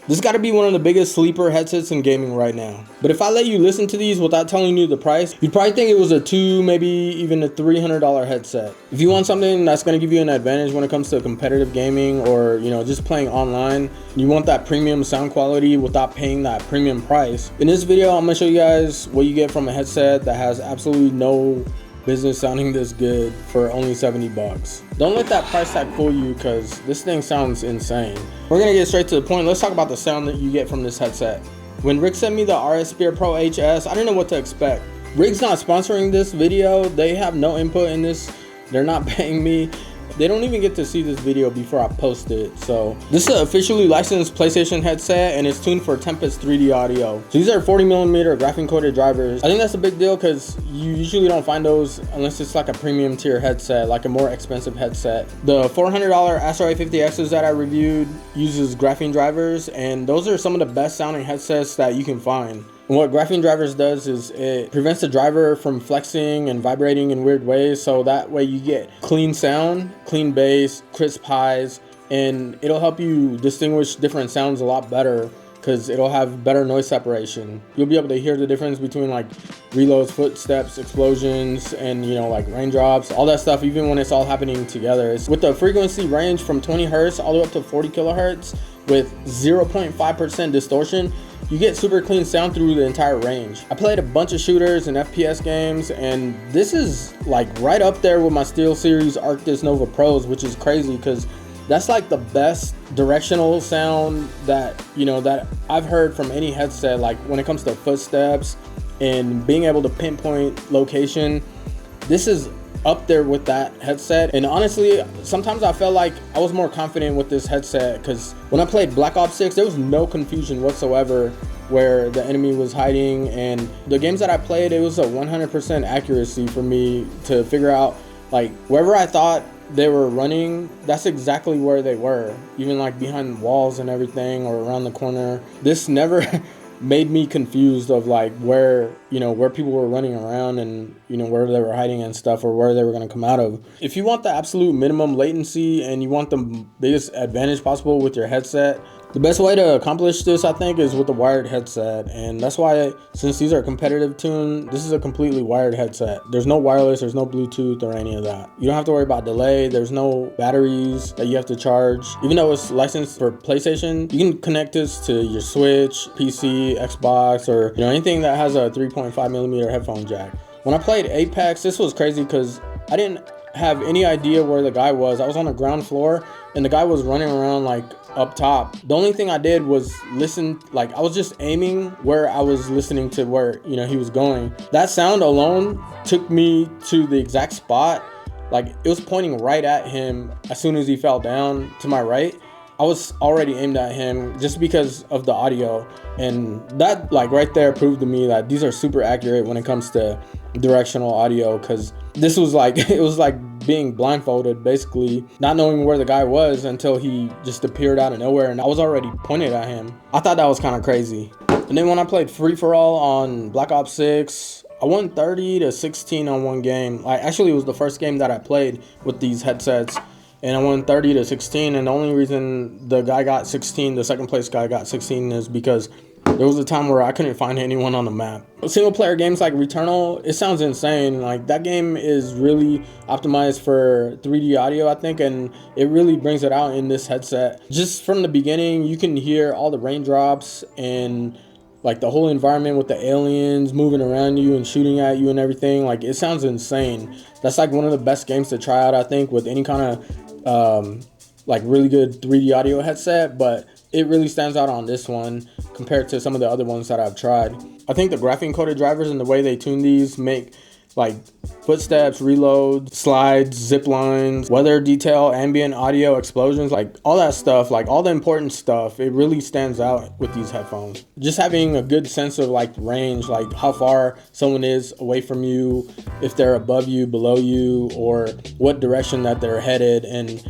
This got to be one of the biggest sleeper headsets in gaming right now. But if I let you listen to these without telling you the price, you'd probably think it was a maybe even a $300 headset. If you want something that's going to give you an advantage when it comes to competitive gaming or, just playing online, you want that premium sound quality without paying that premium price. In this video, I'm going to show you guys what you get from a headset that has absolutely no business sounding this good for only 70 bucks. Don't let that price tag fool you, because this thing sounds insane. We're gonna get straight to the point. Let's talk about the sound that you get from this headset. When Rick sent me the RS Spear Pro HS, I didn't know what to expect. Rick's not sponsoring this video. They have no input in this. They're not paying me. They don't even get to see this video before I post it. So this is an officially licensed PlayStation headset, and it's tuned for Tempest 3D audio. So these are 40mm graphene coated drivers. I think that's a big deal because you usually don't find those unless it's like a premium tier headset, like a more expensive headset. The $400 Astro A50Xs that I reviewed uses graphene drivers, and those are some of the best sounding headsets that you can find. And what graphene drivers does is it prevents the driver from flexing and vibrating in weird ways, so that way you get clean sound, clean bass, crisp highs, and it'll help you distinguish different sounds a lot better because it'll have better noise separation. You'll be able to hear the difference between like reloads, footsteps, explosions, and like raindrops, all that stuff, even when it's all happening together. It's with the frequency range from 20 hertz all the way up to 40 kilohertz with 0.5% distortion. You get super clean sound through the entire range. I played a bunch of shooters and FPS games, and this is like right up there with my SteelSeries Arctis Nova Pros, which is crazy because that's like the best directional sound that that I've heard from any headset. Like when it comes to footsteps and being able to pinpoint location, this is up there with that headset. And honestly, sometimes I felt like I was more confident with this headset because when I played Black Ops 6, there was no confusion whatsoever where the enemy was hiding, and the games that I played, it was a 100% accuracy for me to figure out like wherever I thought they were running, that's exactly where they were, even like behind walls and everything or around the corner. This never made me confused of like where people were running around and where they were hiding and stuff, or where they were going to come out of. If you want the absolute minimum latency and you want the biggest advantage possible with your headset, the best way to accomplish this, I think, is with a wired headset. And that's why, since these are competitive tuned, this is a completely wired headset. There's no wireless, there's no Bluetooth or any of that. You don't have to worry about delay. There's no batteries that you have to charge. Even though it's licensed for PlayStation, you can connect this to your Switch, PC, Xbox, or anything that has a 3.5mm headphone jack. When I played Apex, this was crazy because I didn't have any idea where the guy was. I was on the ground floor and the guy was running around like up top. The only thing I did was listen, like I was just aiming where I was listening to where he was going. That sound alone took me to the exact spot. Like it was pointing right at him as soon as he fell down to my right. I was already aimed at him just because of the audio, and that like right there proved to me that these are super accurate when it comes to directional audio, because this was like it was like being blindfolded, basically not knowing where the guy was until he just appeared out of nowhere and I was already pointed at him. I thought that was kind of crazy. And then when I played free for all on Black Ops 6, I won 30-16 on one game. Actually, it was the first game that I played with these headsets, and I won 30-16. And the only reason the guy got 16, the second place guy got 16, is because there was a time where I couldn't find anyone on the map. Single player games like Returnal, it sounds insane. Like that game is really optimized for 3D audio, I think, and it really brings it out in this headset. Just from the beginning, you can hear all the raindrops and like the whole environment with the aliens moving around you and shooting at you and everything. Like it sounds insane. That's like one of the best games to try out, I think, with any kind of like really good 3D audio headset, but it really stands out on this one compared to some of the other ones that I've tried. I think the graphene coated drivers and the way they tune these make like footsteps, reloads, slides, zip lines, weather detail, ambient audio, explosions, like all that stuff, like all the important stuff, it really stands out with these headphones. Just having a good sense of like range, like how far someone is away from you, if they're above you, below you, or what direction that they're headed, and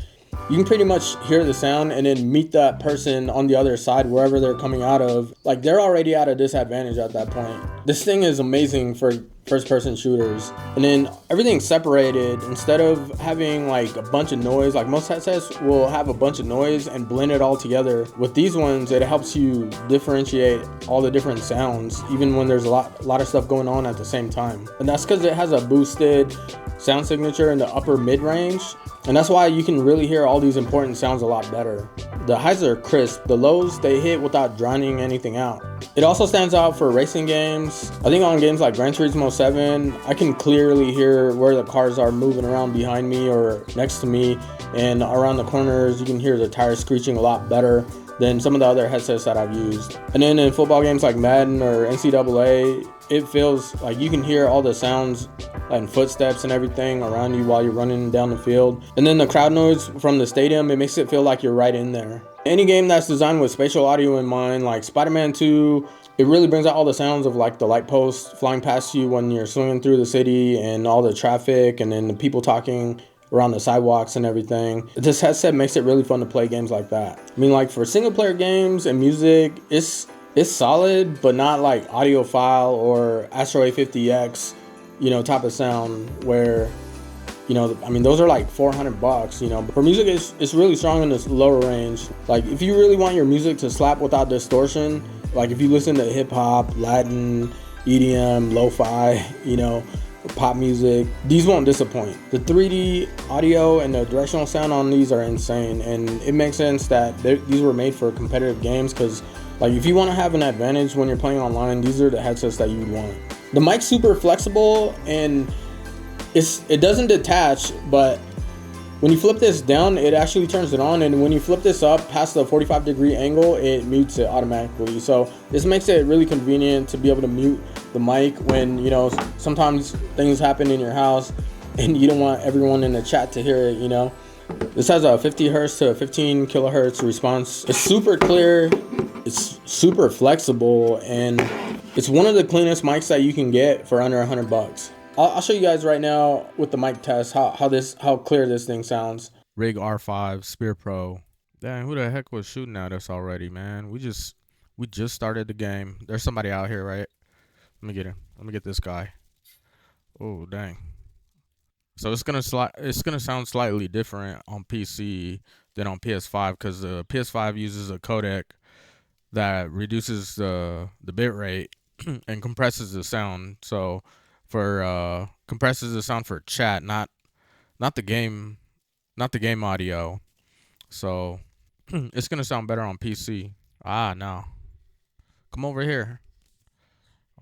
you can pretty much hear the sound and then meet that person on the other side, wherever they're coming out of. Like they're already at a disadvantage at that point. This thing is amazing for first person shooters. And then everything's separated. Instead of having like a bunch of noise, like most headsets will have a bunch of noise and blend it all together. With these ones, it helps you differentiate all the different sounds, even when there's a lot of stuff going on at the same time. And that's because it has a boosted sound signature in the upper mid range. And that's why you can really hear all these important sounds a lot better. The highs are crisp, the lows they hit without drowning anything out. It also stands out for racing games. I think on games like Gran Turismo 7, I can clearly hear where the cars are moving around behind me or next to me, and around the corners you can hear the tires screeching a lot better than some of the other headsets that I've used. And then in football games like Madden or NCAA, it feels like you can hear all the sounds and footsteps and everything around you while you're running down the field. And then the crowd noise from the stadium, it makes it feel like you're right in there. Any game that's designed with spatial audio in mind, like Spider-Man 2, it really brings out all the sounds of like the light posts flying past you when you're swinging through the city, and all the traffic, and then the people talking around the sidewalks and everything. This headset makes it really fun to play games like that. I mean, like for single player games and music, it's solid, but not like audiophile or Astro A50X, you know, type of sound where, you know, I mean, those are like $400, you know. But for music, it's really strong in this lower range. Like if you really want your music to slap without distortion, like if you listen to hip hop, Latin, EDM, lo-fi, you know, pop music, these won't disappoint. The 3D audio and the directional sound on these are insane, and it makes sense that these were made for competitive games, because like if you want to have an advantage when you're playing online, these are the headsets that you would want. The mic's super flexible and it doesn't detach, but when you flip this down, it actually turns it on, and when you flip this up past the 45-degree angle, it mutes it automatically. So this makes it really convenient to be able to mute the mic when, you know, sometimes things happen in your house and you don't want everyone in the chat to hear it, you know. This has a 50 hertz to 15 kilohertz response. It's super clear, it's super flexible, and it's one of the cleanest mics that you can get for under $100. I'll show you guys right now with the mic test how clear this thing sounds. Rig R5 Spear Pro. Dang, who the heck was shooting at us already, man? We just started the game. There's somebody out here, right? Let me get him. Let me get this guy. Oh, dang. So it's gonna sound slightly different on PC than on PS5, because the PS5 uses a codec that reduces the bit rate and compresses the sound. So for compresses the sound for chat, not the game audio. So it's gonna sound better on PC. No. Come over here.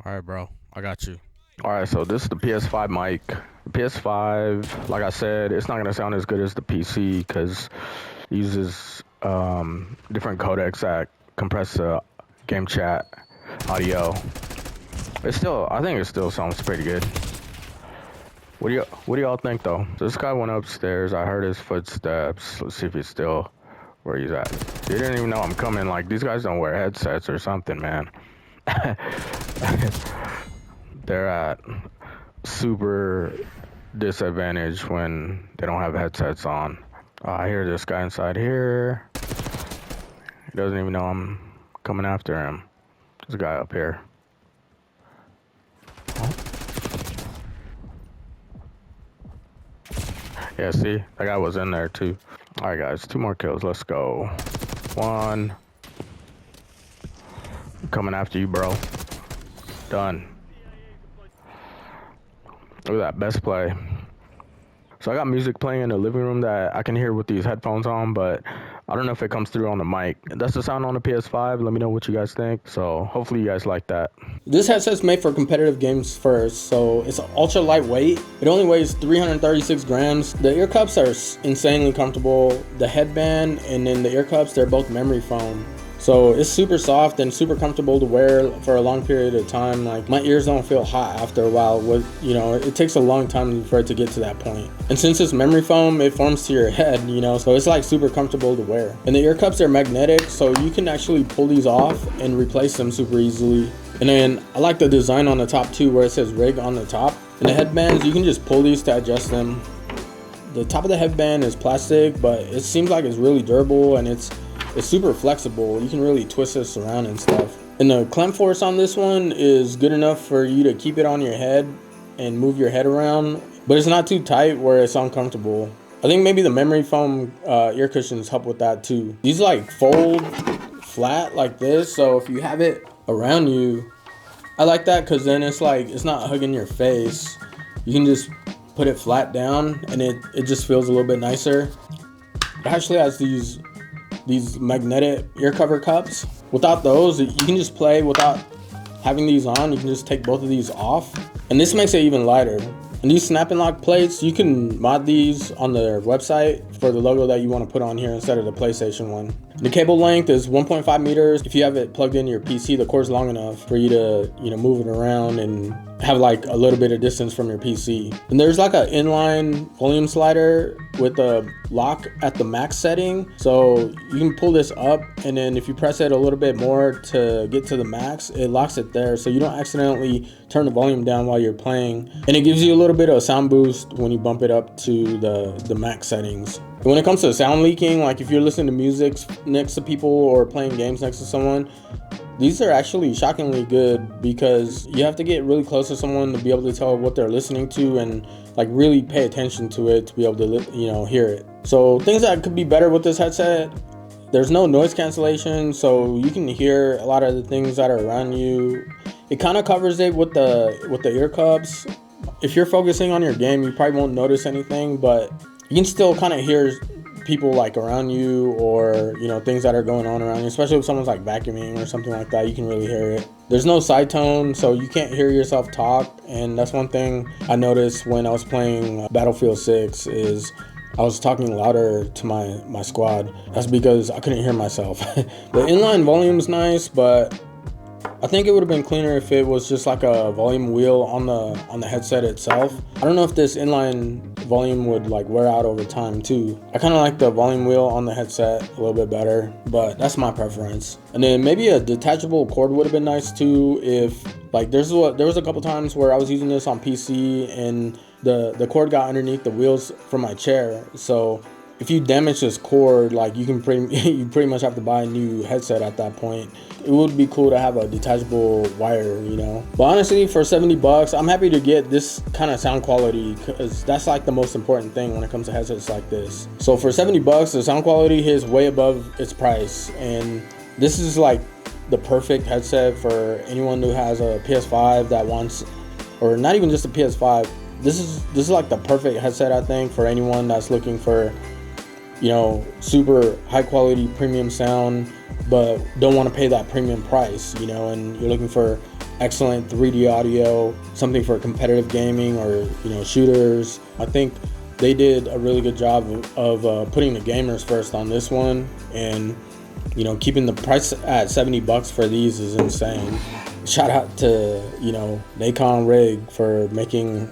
All right, bro. I got you. All right, so this is the PS5 mic. The PS5, like I said, it's not gonna sound as good as the PC because it uses different codecs that compress game chat audio. I think it still sounds pretty good. What do y'all think though? So this guy went upstairs. I heard his footsteps. Let's see if he's still where he's at. He didn't even know I'm coming. Like, these guys don't wear headsets or something, man. They're at super disadvantage when they don't have headsets on. I hear this guy inside here. He doesn't even know I'm coming after him. This guy up here. Yeah, see? That guy was in there too. Alright guys, 2 more kills. Let's go. 1. I'm coming after you, bro. Done. Look at that, best play. So I got music playing in the living room that I can hear with these headphones on, but I don't know if it comes through on the mic. That's the sound on the PS5. Let me know what you guys think. So hopefully you guys like that. This headset's made for competitive games first, so it's ultra lightweight. It only weighs 336 grams. The ear cups are insanely comfortable. The headband and then the ear cups, they're both memory foam. So it's super soft and super comfortable to wear for a long period of time. Like, my ears don't feel hot after a while. You know, it takes a long time for it to get to that point. And since it's memory foam, it forms to your head, you know, so it's like super comfortable to wear. And the ear cups are magnetic, so you can actually pull these off and replace them super easily. And then I like the design on the top too, where it says rig on the top. And the headbands, you can just pull these to adjust them. The top of the headband is plastic, but it seems like it's really durable, and it's super flexible. You can really twist this around and stuff. And the clamp force on this one is good enough for you to keep it on your head and move your head around, but it's not too tight where it's uncomfortable. I think maybe the memory foam ear cushions help with that too. These like fold flat like this, so if you have it around you, I like that because then it's like it's not hugging your face. You can just put it flat down and it just feels a little bit nicer. It actually has these magnetic ear cover cups. Without those, you can just play without having these on. You can just take both of these off, and this makes it even lighter. And these snap and lock plates, you can mod these on their website for the logo that you want to put on here instead of the PlayStation one. The cable length is 1.5 meters. If you have it plugged in your PC, the cord's long enough for you to, move it around and have like a little bit of distance from your PC. And there's like an inline volume slider with a lock at the max setting. So you can pull this up, and then if you press it a little bit more to get to the max, it locks it there so you don't accidentally turn the volume down while you're playing. And it gives you a little bit of a sound boost when you bump it up to the max settings. And when it comes to sound leaking, like if you're listening to music next to people or playing games next to someone, these are actually shockingly good because you have to get really close to someone to be able to tell what they're listening to and like really pay attention to it to be able to hear it. So things that could be better with this headset: there's no noise cancellation, so you can hear a lot of the things that are around you. It kind of covers it with the ear cups. If you're focusing on your game, you probably won't notice anything, but you can still kind of hear people like around you or things that are going on around you, especially if someone's like vacuuming or something like that. You can really hear it. There's no side tone, so you can't hear yourself talk, and that's one thing I noticed when I was playing Battlefield 6 is I was talking louder to my squad. That's because I couldn't hear myself. The inline volume's nice, but I think it would have been cleaner if it was just like a volume wheel on the headset itself. I don't know if this inline volume would like wear out over time too. I kind of like the volume wheel on the headset a little bit better, but that's my preference. And then maybe a detachable cord would have been nice too. If like there was a couple times where I was using this on PC and the cord got underneath the wheels from my chair. So if you damage this cord, like you pretty much have to buy a new headset at that point. It would be cool to have a detachable wire, But honestly, for $70, I'm happy to get this kind of sound quality because that's like the most important thing when it comes to headsets like this. So for $70, the sound quality is way above its price, and this is like the perfect headset for anyone who has a PS5 that wants, or not even just a PS5. This is like the perfect headset, I think, for anyone that's looking for super high quality premium sound, but don't want to pay that premium price, and you're looking for excellent 3D audio, something for competitive gaming or, shooters. I think they did a really good job of putting the gamers first on this one, and, keeping the price at $70 for these is insane. Shout out to, Nacon Rig for making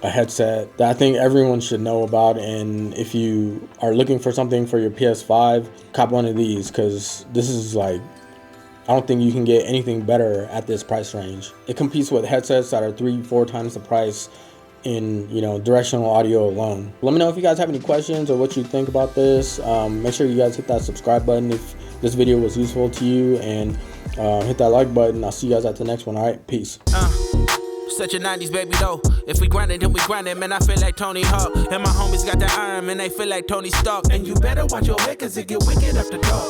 a headset that I think everyone should know about. And if you are looking for something for your PS5, cop one of these, because this is like, I don't think you can get anything better at this price range. It competes with headsets that are 3-4 times the price in directional audio alone. Let me know if you guys have any questions or what you think about this. Make sure you guys hit that subscribe button if this video was useful to you, and hit that like button. I'll see you guys at the next one. All right, peace. Such a 90s baby though. If we grindin', then we grindin', man, I feel like Tony Hawk. And my homies got that iron, man, they feel like Tony Stark. And you better watch your head, cause it get wicked up the top.